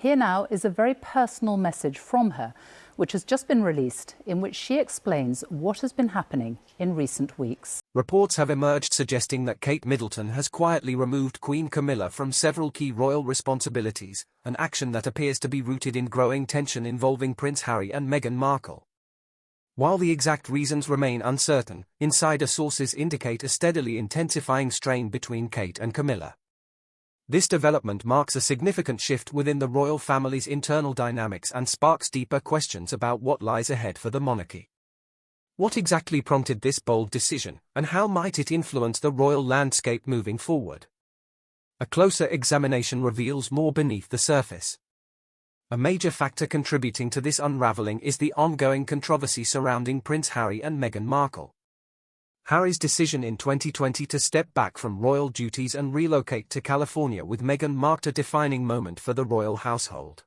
Here now is a very personal message from her, which has just been released, in which she explains what has been happening in recent weeks. Reports have emerged suggesting that Kate Middleton has quietly removed Queen Camilla from several key royal responsibilities, an action that appears to be rooted in growing tension involving Prince Harry and Meghan Markle. While the exact reasons remain uncertain, insider sources indicate a steadily intensifying strain between Kate and Camilla. This development marks a significant shift within the royal family's internal dynamics and sparks deeper questions about what lies ahead for the monarchy. What exactly prompted this bold decision, and how might it influence the royal landscape moving forward? A closer examination reveals more beneath the surface. A major factor contributing to this unraveling is the ongoing controversy surrounding Prince Harry and Meghan Markle. Harry's decision in 2020 to step back from royal duties and relocate to California with Meghan marked a defining moment for the royal household.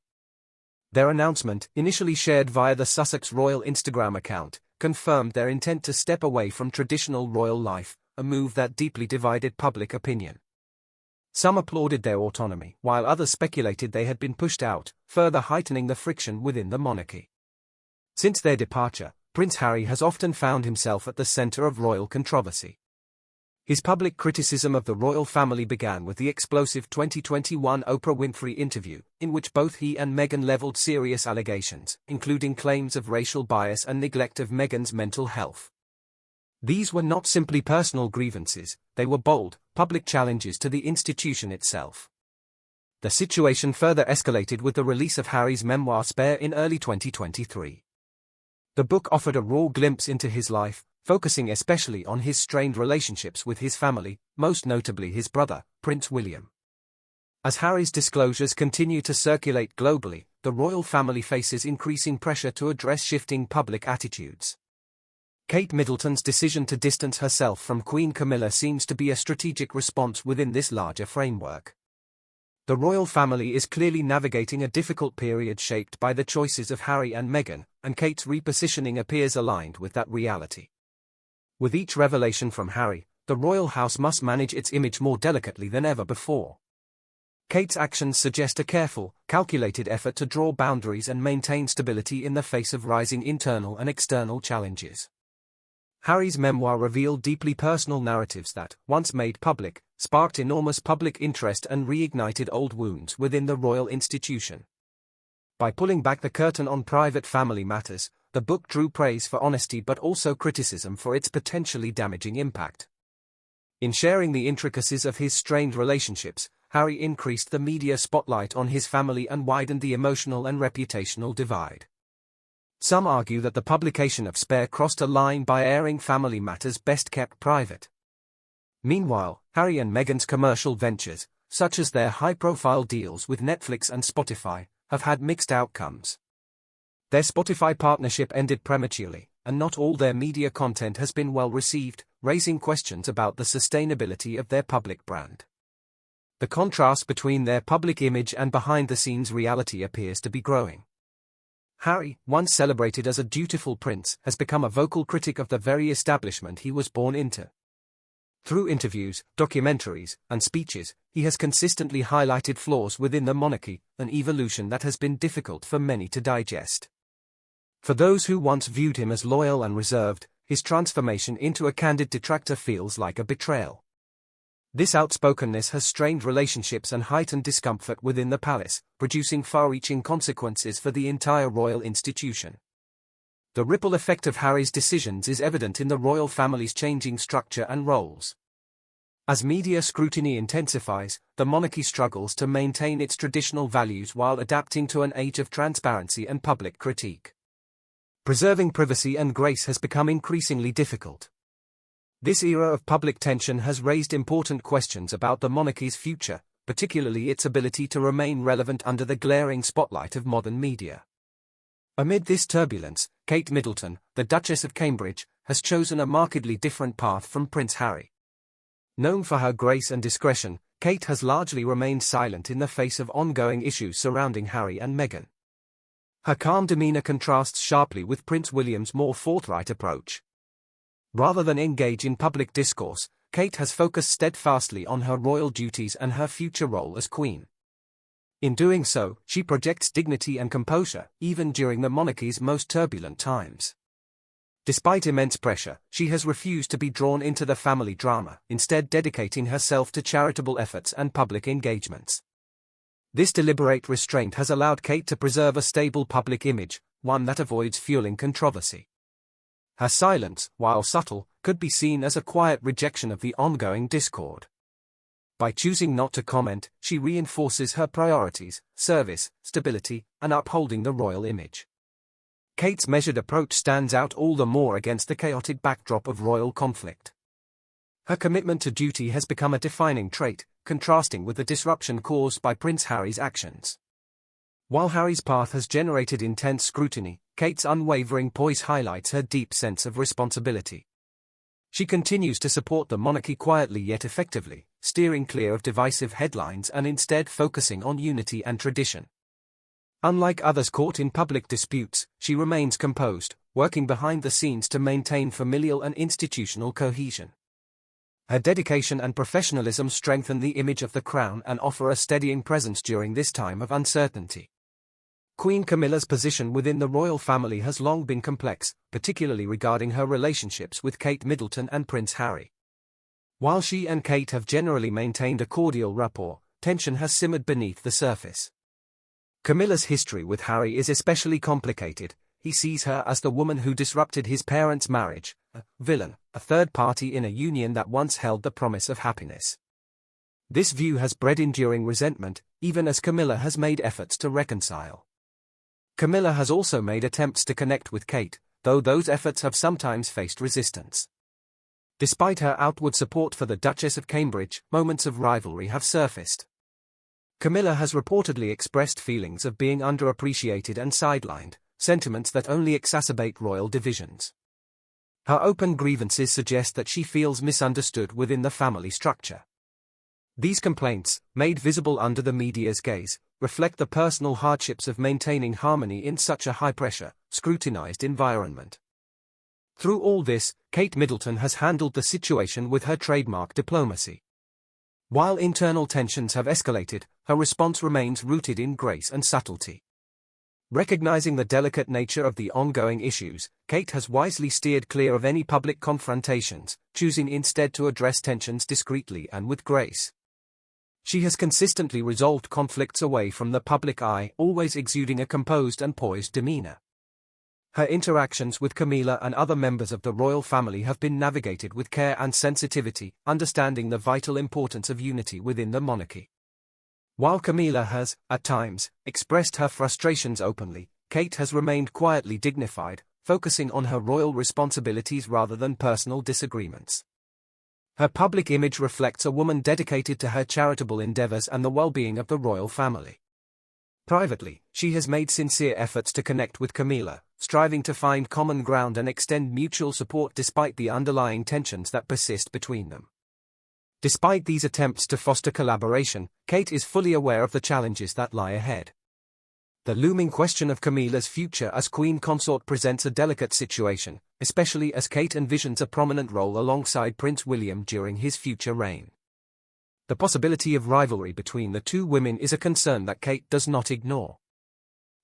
Their announcement, initially shared via the Sussex Royal Instagram account, confirmed their intent to step away from traditional royal life, a move that deeply divided public opinion. Some applauded their autonomy, while others speculated they had been pushed out, further heightening the friction within the monarchy. Since their departure, Prince Harry has often found himself at the center of royal controversy. His public criticism of the royal family began with the explosive 2021 Oprah Winfrey interview, in which both he and Meghan leveled serious allegations, including claims of racial bias and neglect of Meghan's mental health. These were not simply personal grievances, they were bold, public challenges to the institution itself. The situation further escalated with the release of Harry's memoir Spare in early 2023. The book offered a raw glimpse into his life, focusing especially on his strained relationships with his family, most notably his brother, Prince William. As Harry's disclosures continue to circulate globally, the royal family faces increasing pressure to address shifting public attitudes. Kate Middleton's decision to distance herself from Queen Camilla seems to be a strategic response within this larger framework. The royal family is clearly navigating a difficult period shaped by the choices of Harry and Meghan, and Kate's repositioning appears aligned with that reality. With each revelation from Harry, the royal house must manage its image more delicately than ever before. Kate's actions suggest a careful, calculated effort to draw boundaries and maintain stability in the face of rising internal and external challenges. Harry's memoir revealed deeply personal narratives that, once made public, sparked enormous public interest and reignited old wounds within the royal institution. By pulling back the curtain on private family matters, the book drew praise for honesty but also criticism for its potentially damaging impact. In sharing the intricacies of his strained relationships, Harry increased the media spotlight on his family and widened the emotional and reputational divide. Some argue that the publication of Spare crossed a line by airing family matters best kept private. Meanwhile, Harry and Meghan's commercial ventures, such as their high-profile deals with Netflix and Spotify, have had mixed outcomes. Their Spotify partnership ended prematurely, and not all their media content has been well received, raising questions about the sustainability of their public brand. The contrast between their public image and behind-the-scenes reality appears to be growing. Harry, once celebrated as a dutiful prince, has become a vocal critic of the very establishment he was born into. Through interviews, documentaries, and speeches, he has consistently highlighted flaws within the monarchy, an evolution that has been difficult for many to digest. For those who once viewed him as loyal and reserved, his transformation into a candid detractor feels like a betrayal. This outspokenness has strained relationships and heightened discomfort within the palace, producing far-reaching consequences for the entire royal institution. The ripple effect of Harry's decisions is evident in the royal family's changing structure and roles. As media scrutiny intensifies, the monarchy struggles to maintain its traditional values while adapting to an age of transparency and public critique. Preserving privacy and grace has become increasingly difficult. This era of public tension has raised important questions about the monarchy's future, particularly its ability to remain relevant under the glaring spotlight of modern media. Amid this turbulence, Kate Middleton, the Duchess of Cambridge, has chosen a markedly different path from Prince Harry. Known for her grace and discretion, Kate has largely remained silent in the face of ongoing issues surrounding Harry and Meghan. Her calm demeanor contrasts sharply with Prince William's more forthright approach. Rather than engage in public discourse, Kate has focused steadfastly on her royal duties and her future role as queen. In doing so, she projects dignity and composure, even during the monarchy's most turbulent times. Despite immense pressure, she has refused to be drawn into the family drama, instead dedicating herself to charitable efforts and public engagements. This deliberate restraint has allowed Kate to preserve a stable public image, one that avoids fueling controversy. Her silence, while subtle, could be seen as a quiet rejection of the ongoing discord. By choosing not to comment, she reinforces her priorities: service, stability, and upholding the royal image. Kate's measured approach stands out all the more against the chaotic backdrop of royal conflict. Her commitment to duty has become a defining trait, contrasting with the disruption caused by Prince Harry's actions. While Harry's path has generated intense scrutiny, Kate's unwavering poise highlights her deep sense of responsibility. She continues to support the monarchy quietly yet effectively, steering clear of divisive headlines and instead focusing on unity and tradition. Unlike others caught in public disputes, she remains composed, working behind the scenes to maintain familial and institutional cohesion. Her dedication and professionalism strengthen the image of the crown and offer a steadying presence during this time of uncertainty. Queen Camilla's position within the royal family has long been complex, particularly regarding her relationships with Kate Middleton and Prince Harry. While she and Kate have generally maintained a cordial rapport, tension has simmered beneath the surface. Camilla's history with Harry is especially complicated. He sees her as the woman who disrupted his parents' marriage, a villain, a third party in a union that once held the promise of happiness. This view has bred enduring resentment, even as Camilla has made efforts to reconcile. Camilla has also made attempts to connect with Kate, though those efforts have sometimes faced resistance. Despite her outward support for the Duchess of Cambridge, moments of rivalry have surfaced. Camilla has reportedly expressed feelings of being underappreciated and sidelined, sentiments that only exacerbate royal divisions. Her open grievances suggest that she feels misunderstood within the family structure. These complaints, made visible under the media's gaze, reflect the personal hardships of maintaining harmony in such a high-pressure, scrutinized environment. Through all this, Kate Middleton has handled the situation with her trademark diplomacy. While internal tensions have escalated, her response remains rooted in grace and subtlety. Recognizing the delicate nature of the ongoing issues, Kate has wisely steered clear of any public confrontations, choosing instead to address tensions discreetly and with grace. She has consistently resolved conflicts away from the public eye, always exuding a composed and poised demeanor. Her interactions with Camilla and other members of the royal family have been navigated with care and sensitivity, understanding the vital importance of unity within the monarchy. While Camilla has, at times, expressed her frustrations openly, Kate has remained quietly dignified, focusing on her royal responsibilities rather than personal disagreements. Her public image reflects a woman dedicated to her charitable endeavors and the well-being of the royal family. Privately, she has made sincere efforts to connect with Camilla, striving to find common ground and extend mutual support despite the underlying tensions that persist between them. Despite these attempts to foster collaboration, Kate is fully aware of the challenges that lie ahead. The looming question of Camilla's future as queen consort presents a delicate situation, especially as Kate envisions a prominent role alongside Prince William during his future reign. The possibility of rivalry between the two women is a concern that Kate does not ignore.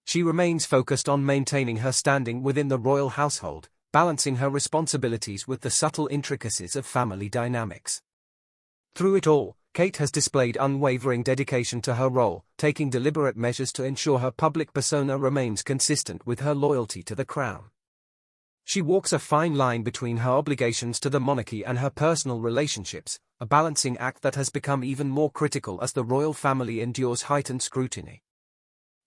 She remains focused on maintaining her standing within the royal household, balancing her responsibilities with the subtle intricacies of family dynamics. Through it all, Kate has displayed unwavering dedication to her role, taking deliberate measures to ensure her public persona remains consistent with her loyalty to the crown. She walks a fine line between her obligations to the monarchy and her personal relationships, a balancing act that has become even more critical as the royal family endures heightened scrutiny.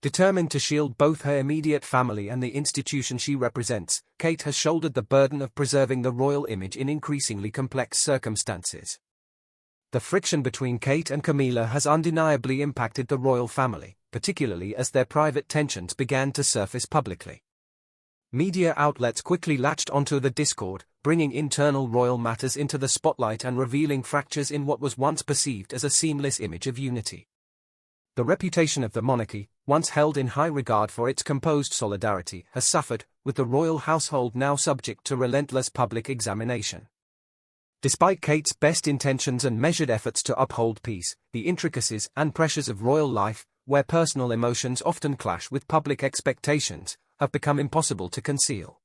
Determined to shield both her immediate family and the institution she represents, Kate has shouldered the burden of preserving the royal image in increasingly complex circumstances. The friction between Kate and Camilla has undeniably impacted the royal family, particularly as their private tensions began to surface publicly. Media outlets quickly latched onto the discord, bringing internal royal matters into the spotlight and revealing fractures in what was once perceived as a seamless image of unity. The reputation of the monarchy, once held in high regard for its composed solidarity, has suffered, with the royal household now subject to relentless public examination. Despite Kate's best intentions and measured efforts to uphold peace, the intricacies and pressures of royal life, where personal emotions often clash with public expectations, have become impossible to conceal.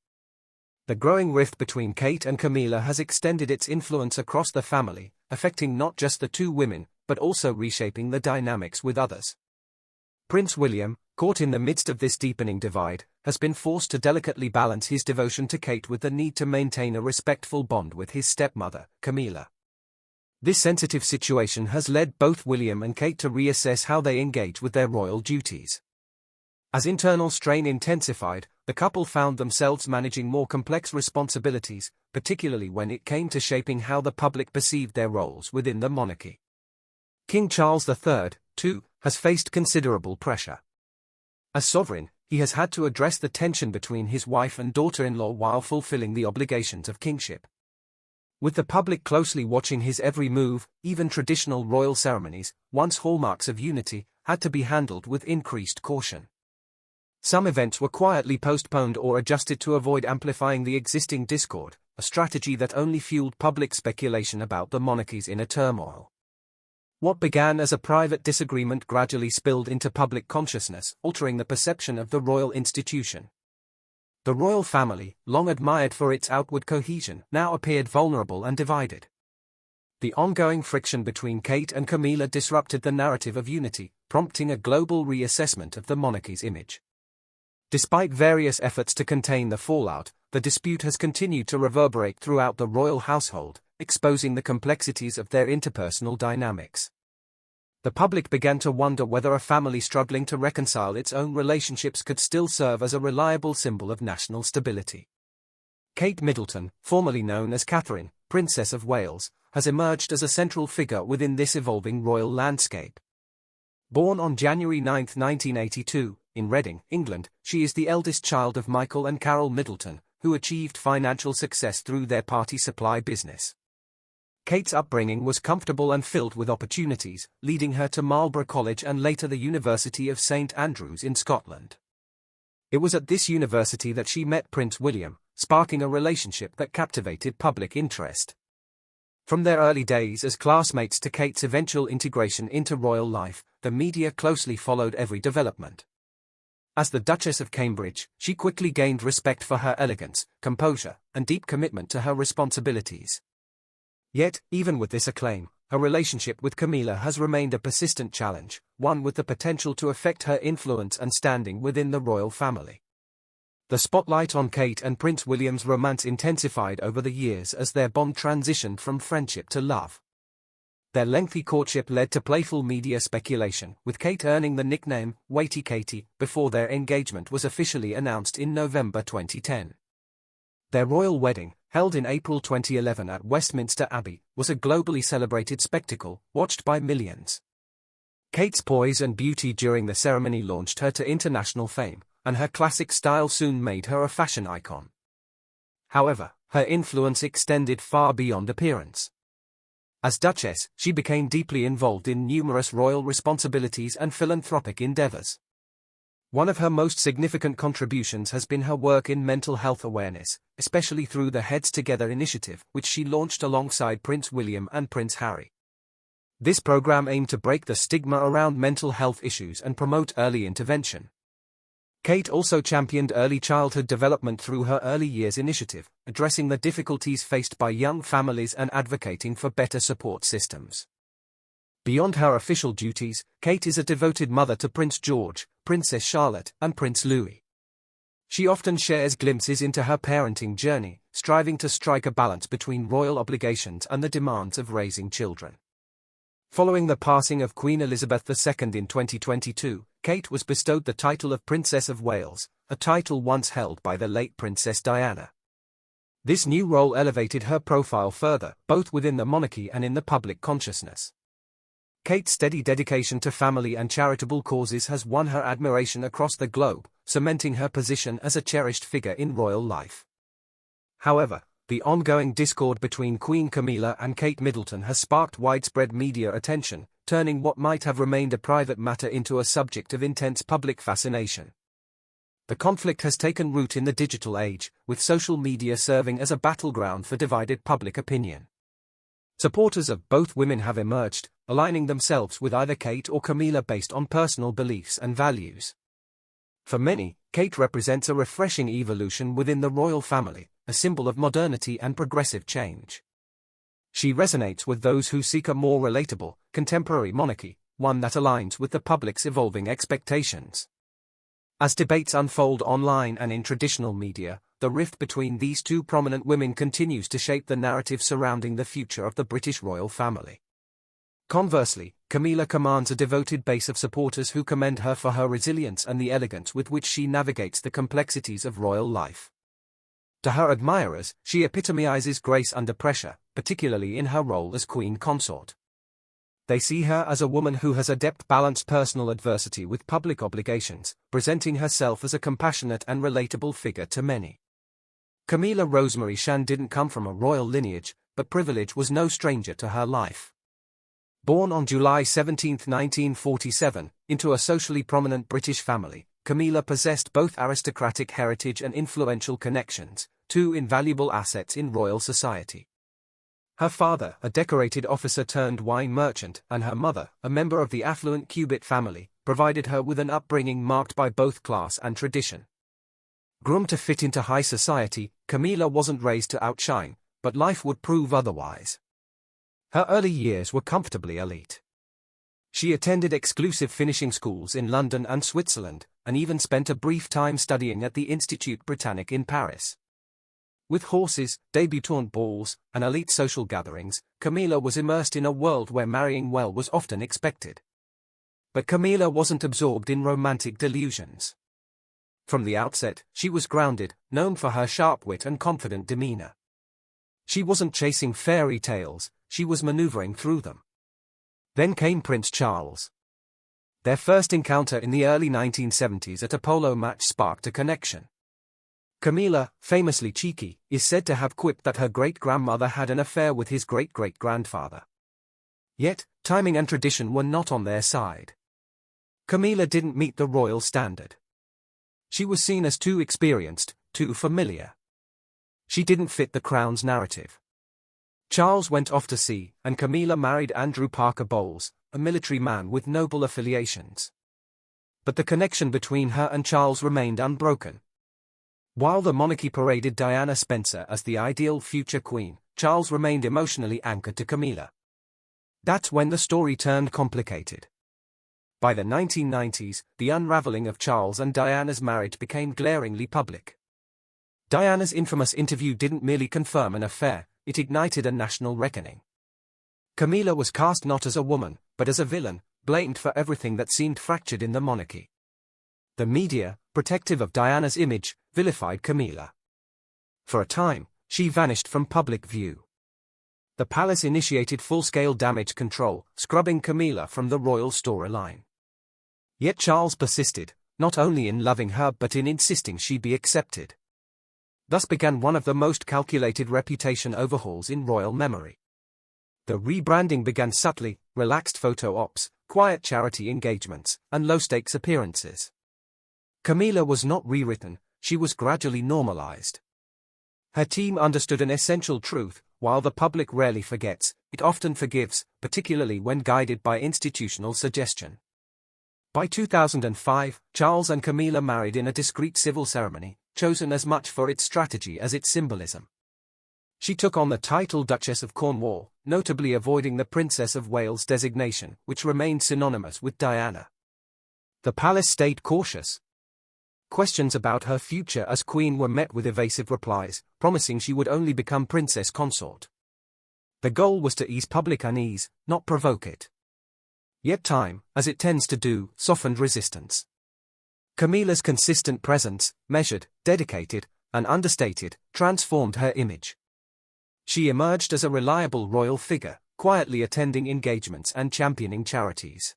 The growing rift between Kate and Camilla has extended its influence across the family, affecting not just the two women, but also reshaping the dynamics with others. Prince William, caught in the midst of this deepening divide, has been forced to delicately balance his devotion to Kate with the need to maintain a respectful bond with his stepmother, Camilla. This sensitive situation has led both William and Kate to reassess how they engage with their royal duties. As internal strain intensified, the couple found themselves managing more complex responsibilities, particularly when it came to shaping how the public perceived their roles within the monarchy. King Charles III, too, has faced considerable pressure. As sovereign, he has had to address the tension between his wife and daughter-in-law while fulfilling the obligations of kingship. With the public closely watching his every move, even traditional royal ceremonies, once hallmarks of unity, had to be handled with increased caution. Some events were quietly postponed or adjusted to avoid amplifying the existing discord, a strategy that only fueled public speculation about the monarchy's inner turmoil. What began as a private disagreement gradually spilled into public consciousness, altering the perception of the royal institution. The royal family, long admired for its outward cohesion, now appeared vulnerable and divided. The ongoing friction between Kate and Camilla disrupted the narrative of unity, prompting a global reassessment of the monarchy's image. Despite various efforts to contain the fallout, the dispute has continued to reverberate throughout the royal household, exposing the complexities of their interpersonal dynamics. The public began to wonder whether a family struggling to reconcile its own relationships could still serve as a reliable symbol of national stability. Kate Middleton, formerly known as Catherine, Princess of Wales, has emerged as a central figure within this evolving royal landscape. Born on January 9, 1982, in Reading, England, she is the eldest child of Michael and Carol Middleton, who achieved financial success through their party supply business. Kate's upbringing was comfortable and filled with opportunities, leading her to Marlborough College and later the University of St Andrews in Scotland. It was at this university that she met Prince William, sparking a relationship that captivated public interest. From their early days as classmates to Kate's eventual integration into royal life, the media closely followed every development. As the Duchess of Cambridge, she quickly gained respect for her elegance, composure, and deep commitment to her responsibilities. Yet, even with this acclaim, her relationship with Camilla has remained a persistent challenge, one with the potential to affect her influence and standing within the royal family. The spotlight on Kate and Prince William's romance intensified over the years as their bond transitioned from friendship to love. Their lengthy courtship led to playful media speculation, with Kate earning the nickname Waity Katie before their engagement was officially announced in November 2010. Their royal wedding, held in April 2011 at Westminster Abbey, was a globally celebrated spectacle, watched by millions. Kate's poise and beauty during the ceremony launched her to international fame, and her classic style soon made her a fashion icon. However, her influence extended far beyond appearance. As Duchess, she became deeply involved in numerous royal responsibilities and philanthropic endeavors. One of her most significant contributions has been her work in mental health awareness, especially through the Heads Together initiative, which she launched alongside Prince William and Prince Harry. This program aimed to break the stigma around mental health issues and promote early intervention. Kate also championed early childhood development through her Early Years initiative, addressing the difficulties faced by young families and advocating for better support systems. Beyond her official duties, Kate is a devoted mother to Prince George, Princess Charlotte, and Prince Louis. She often shares glimpses into her parenting journey, striving to strike a balance between royal obligations and the demands of raising children. Following the passing of Queen Elizabeth II in 2022, Kate was bestowed the title of Princess of Wales, a title once held by the late Princess Diana. This new role elevated her profile further, both within the monarchy and in the public consciousness. Kate's steady dedication to family and charitable causes has won her admiration across the globe, cementing her position as a cherished figure in royal life. However, the ongoing discord between Queen Camilla and Kate Middleton has sparked widespread media attention, turning what might have remained a private matter into a subject of intense public fascination. The conflict has taken root in the digital age, with social media serving as a battleground for divided public opinion. Supporters of both women have emerged, aligning themselves with either Kate or Camilla based on personal beliefs and values. For many, Kate represents a refreshing evolution within the royal family, a symbol of modernity and progressive change. She resonates with those who seek a more relatable, contemporary monarchy, one that aligns with the public's evolving expectations. As debates unfold online and in traditional media, the rift between these two prominent women continues to shape the narrative surrounding the future of the British royal family. Conversely, Camilla commands a devoted base of supporters who commend her for her resilience and the elegance with which she navigates the complexities of royal life. To her admirers, she epitomizes grace under pressure, particularly in her role as Queen Consort. They see her as a woman who has adept balanced personal adversity with public obligations, presenting herself as a compassionate and relatable figure to many. Camilla Rosemary Shan didn't come from a royal lineage, but privilege was no stranger to her life. Born on July 17, 1947, into a socially prominent British family, Camilla possessed both aristocratic heritage and influential connections, two invaluable assets in royal society. Her father, a decorated officer-turned-wine merchant, and her mother, a member of the affluent Cubitt family, provided her with an upbringing marked by both class and tradition. Groomed to fit into high society, Camilla wasn't raised to outshine, but life would prove otherwise. Her early years were comfortably elite. She attended exclusive finishing schools in London and Switzerland, and even spent a brief time studying at the Institut Britannique in Paris. With horses, debutante balls, and elite social gatherings, Camilla was immersed in a world where marrying well was often expected. But Camilla wasn't absorbed in romantic delusions. From the outset, she was grounded, known for her sharp wit and confident demeanor. She wasn't chasing fairy tales, she was maneuvering through them. Then came Prince Charles. Their first encounter in the early 1970s at a polo match sparked a connection. Camilla, famously cheeky, is said to have quipped that her great-grandmother had an affair with his great-great-grandfather. Yet, timing and tradition were not on their side. Camilla didn't meet the royal standard. She was seen as too experienced, too familiar. She didn't fit the crown's narrative. Charles went off to sea, and Camilla married Andrew Parker Bowles, a military man with noble affiliations. But the connection between her and Charles remained unbroken. While the monarchy paraded Diana Spencer as the ideal future queen, Charles remained emotionally anchored to Camilla. That's when the story turned complicated. By the 1990s, the unraveling of Charles and Diana's marriage became glaringly public. Diana's infamous interview didn't merely confirm an affair, it ignited a national reckoning. Camilla was cast not as a woman, but as a villain, blamed for everything that seemed fractured in the monarchy. The media, protective of Diana's image, vilified Camilla. For a time, she vanished from public view. The palace initiated full-scale damage control, scrubbing Camilla from the royal storyline. Yet Charles persisted, not only in loving her but in insisting she be accepted. Thus began one of the most calculated reputation overhauls in royal memory. The rebranding began subtly, relaxed photo ops, quiet charity engagements, and low-stakes appearances. Camilla was not rewritten, she was gradually normalized. Her team understood an essential truth: while the public rarely forgets, it often forgives, particularly when guided by institutional suggestion. By 2005, Charles and Camilla married in a discreet civil ceremony, chosen as much for its strategy as its symbolism. She took on the title Duchess of Cornwall, notably avoiding the Princess of Wales designation, which remained synonymous with Diana. The palace stayed cautious. Questions about her future as queen were met with evasive replies, promising she would only become princess consort. The goal was to ease public unease, not provoke it. Yet time, as it tends to do, softened resistance. Camilla's consistent presence, measured, dedicated, and understated, transformed her image. She emerged as a reliable royal figure, quietly attending engagements and championing charities.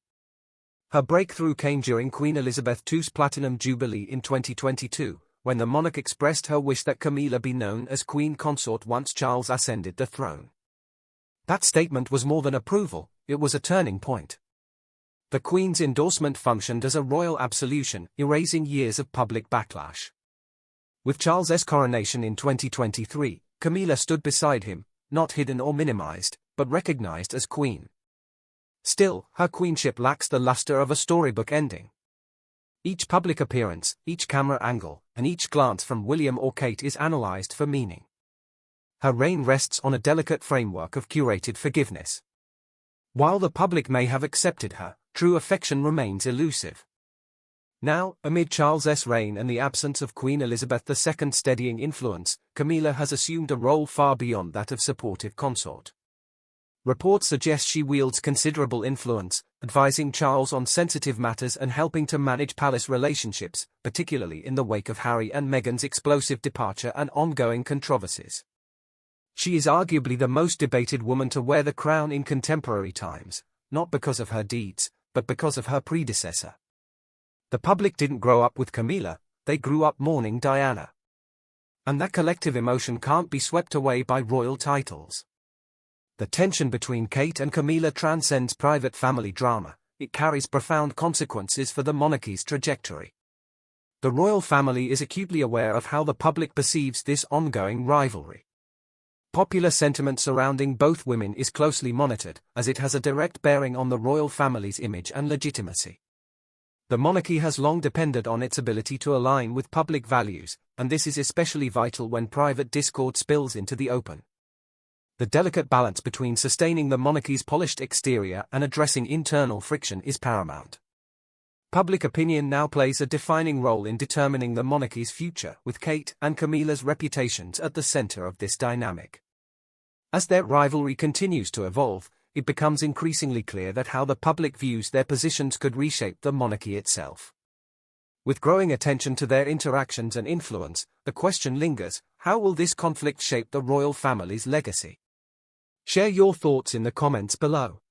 Her breakthrough came during Queen Elizabeth II's Platinum Jubilee in 2022, when the monarch expressed her wish that Camilla be known as Queen Consort once Charles ascended the throne. That statement was more than approval, it was a turning point. The Queen's endorsement functioned as a royal absolution, erasing years of public backlash. With Charles's coronation in 2023, Camilla stood beside him, not hidden or minimized, but recognized as queen. Still, her queenship lacks the luster of a storybook ending. Each public appearance, each camera angle, and each glance from William or Kate is analyzed for meaning. Her reign rests on a delicate framework of curated forgiveness. While the public may have accepted her, true affection remains elusive. Now, amid Charles's reign and the absence of Queen Elizabeth II's steadying influence, Camilla has assumed a role far beyond that of supportive consort. Reports suggest she wields considerable influence, advising Charles on sensitive matters and helping to manage palace relationships, particularly in the wake of Harry and Meghan's explosive departure and ongoing controversies. She is arguably the most debated woman to wear the crown in contemporary times, not because of her deeds, but because of her predecessor. The public didn't grow up with Camilla, they grew up mourning Diana. And that collective emotion can't be swept away by royal titles. The tension between Kate and Camilla transcends private family drama, it carries profound consequences for the monarchy's trajectory. The royal family is acutely aware of how the public perceives this ongoing rivalry. Popular sentiment surrounding both women is closely monitored, as it has a direct bearing on the royal family's image and legitimacy. The monarchy has long depended on its ability to align with public values, and this is especially vital when private discord spills into the open. The delicate balance between sustaining the monarchy's polished exterior and addressing internal friction is paramount. Public opinion now plays a defining role in determining the monarchy's future, with Kate and Camilla's reputations at the center of this dynamic. As their rivalry continues to evolve, it becomes increasingly clear that how the public views their positions could reshape the monarchy itself. With growing attention to their interactions and influence, the question lingers: how will this conflict shape the royal family's legacy? Share your thoughts in the comments below.